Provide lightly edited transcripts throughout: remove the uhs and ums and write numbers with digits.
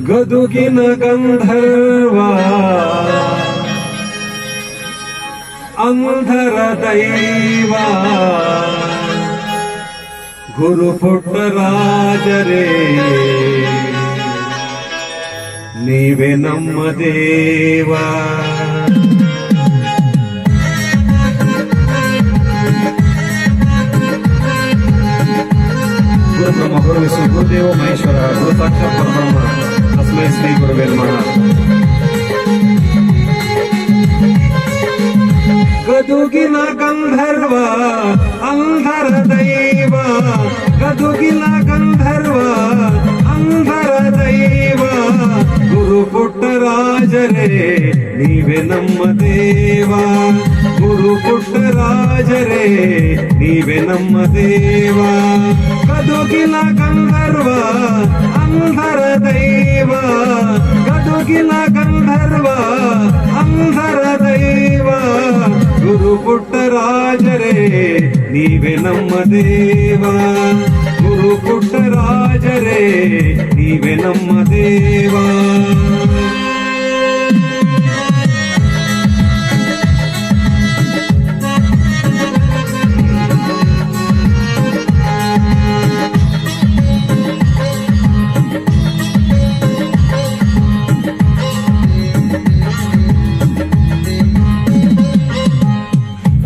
ಗದುಗಿನ ಗಂಧರ್ವ ಅಂಧರ ದೈವ ಗುರು ಪುಟ್ಟರಾಜರೇ ನೀವೇ ನಮ್ಮ ದೇವ. ಗುರು ಬ್ರಹ್ಮ ಗುರು ವಿಷ್ಣು ಗುರುದೇವ ಮಹೇಶ್ವರ ಗುರು ಸಾಕ್ಷಾತ್ ಪರಬ್ರಹ್ಮ ತಸ್ಮೈ ಶ್ರೀ ಗುರುವೇ ನಮಃ. ಗದುಗಿನ ಗಂಧರ್ವ ಅಂಧರ ದೈವ, ಗದುಗಿನ ಗಂಧರ್ವ ಅಂಧರ ದೈವ ಗುರು ಪುಟ್ಟರಾಜರೇ ನೀವೇ ನಮ್ಮ ದೇವ. ಗುರು ಪುಟ್ಟರಾಜರೇ ನೀವೇ ನಮ್ಮ ದೇವ. ಗದುಗಿನ ಗಂಧರ್ವ ಅಂಧರ ದೈವ, ಗದುಗಿನ ಗಂಧರ್ವ ಅಂಧರ ದೈವ ಗುರು ಪುಟ್ಟರಾಜರೇ ನೀವೇ ನಮ್ಮ ದೇವ. ಗುರು ಪುಟ್ಟರಾಜರೇ ನೀವೇ ನಮ್ಮ ದೇವ.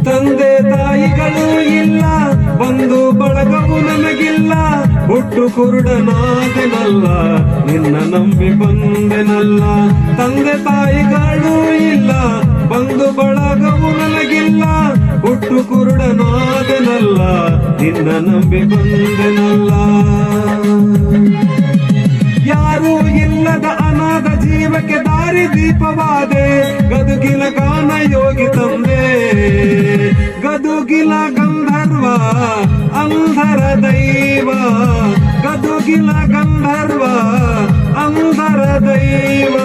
ತಂದೆ ತಾಯಿಗಳು ಇಲ್ಲ, ಬಂಧು ಬಳಗವು ನನಗಿಲ್ಲ, ಹುಟ್ಟು ಕುರುಡನಾದೆನಲ್ಲ, ನಿನ್ನ ನಂಬಿ ಬಂದೆನಲ್ಲ. ತಂದೆ ತಾಯಿಗಳು ಇಲ್ಲ, ಬಂಧು ಬಳಗವು ನನಗಿಲ್ಲ, ಹುಟ್ಟು ಕುರುಡನಾದೆನಲ್ಲ, ನಿನ್ನ ನಂಬಿ ಬಂದೆನಲ್ಲ. ಯಾರೂ ಇಲ್ಲದ ಅನಾಥ ಜೀವಕ್ಕೆ ದಾರಿ ದೀಪವಾದೆ, ಗದುಗಿನ ಗಾನ ಯೋಗಿ ತಂದೆ. ಗದುಗಿನ ಗಂಧರ್ವ ಅಂಧರ ದೈವ, ಗದುಗಿನ ಗಂಧರ್ವ ಅಂಧರ ದೈವ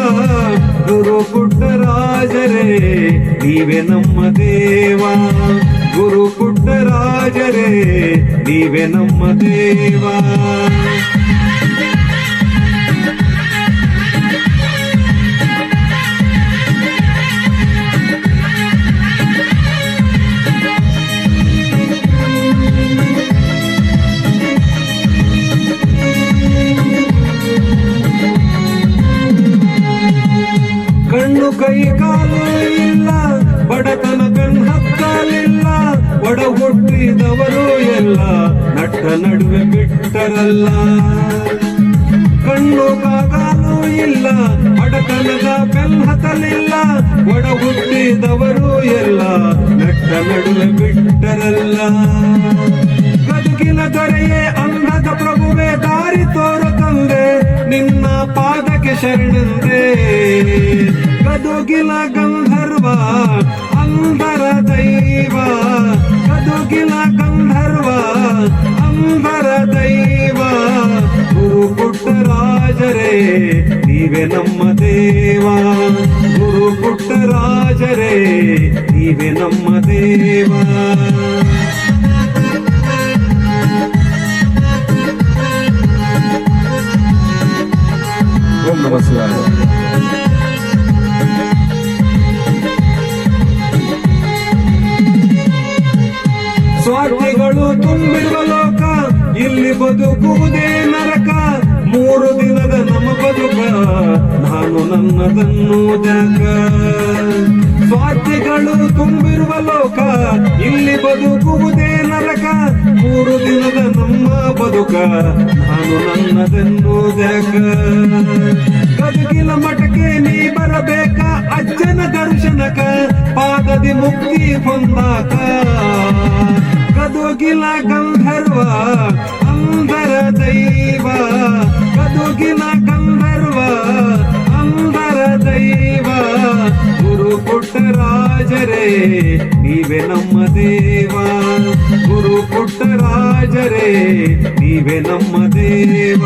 ಗುರು ಪುಟ್ಟರಾಜರೇ ನೀವೇ ನಮ್ಮ ದೇವ. ಗುರು ಪುಟ್ಟರಾಜರೇ ನೀವೇ ನಮ್ಮ ದೇವ. ಕಣ್ಣು ಕೈ ಕಾಲು ಇಲ್ಲ, ಬಡತನ ಬೆನ್ನತ್ತಲಿಲ್ಲ, ಒಡ ಹುಟ್ಟಿದವರು ಎಲ್ಲ ನಟ್ಟ ನಡುವೆ ಬಿಟ್ಟರಲ್ಲ. ಕಣ್ಣು ಕಾಲು ಇಲ್ಲ, ಬಡತನದ ಬೆನ್ನತ್ತಲಿಲ್ಲ, ಒಡ ಹುಟ್ಟಿದವರು ಎಲ್ಲ ನಟ್ಟ ನಡುವೆ ಬಿಟ್ಟರಲ್ಲ. ಗದುಗಿನ ದೊರೆಯೇ ಅಂಧದ ಪ್ರಭುವೇ ದಾರಿ ತೋರ ತಂದೆ, ನಿನ್ನ ಪಾದಕ್ಕೆ ಶರಣಂದೆ. ಗದುಗಿನ ಗಂಧರ್ವ ಅಂಧರ ದೈವ, ಗದುಗಿನ ಗಂಧರ್ವ ಅಂಧರ ದೈವ ಗುರು ಪುಟ್ಟರಾಜರೇ ನೀವೇ ನಮ್ಮ ದೇವ. ಗುರು ಪುಟ್ಟರಾಜರೇ ನೀವೇ ನಮ್ಮ ದೇವ. ಓಂ ನಮಃ ಶಿವಾಯ. ಸ್ವಾರ್ಥಿಗಳು ತುಂಬಿರುವ ಲೋಕ, ಇಲ್ಲಿ ಬದುಕುವುದೇ ನರಕ. 3 ದಿನದ ನಮ್ಮ ಬದುಕ, ನಾನು ನನ್ನದನ್ನು ಜಗ. ಸ್ವಾರ್ಥಿಗಳು ತುಂಬಿರುವ ಲೋಕ, ಇಲ್ಲಿ ಬದುಕುವುದೇ ನರಕ. 3 ದಿನದ ನಮ್ಮ ಬದುಕ, ನಾನು ನನ್ನದನ್ನು ಜಗ. ಗದುಗಿನ ಮಠಕ್ಕೆ ನೀ ಬರಬೇಕ, ಅಜ್ಜನ ದರ್ಶನಕ, ಪಾದದಿ ಮುಕ್ತಿ ಹೊಂದಾಕ. ಗದುಗಿನ ಗಂಧರ್ವ ಅಂಧರ ದೈವ, ಗದುಗಿನ ಗಂಧರ್ವ ಅಂಧರ ದೈವ ಗುರು ಪುಟ್ಟರಾಜರೇ ನೀವೇ ನಮ್ಮ ದೇವ. ಗುರು ಪುಟ್ಟರಾಜರೇ ನೀವೇ ನಮ್ಮ ದೇವ.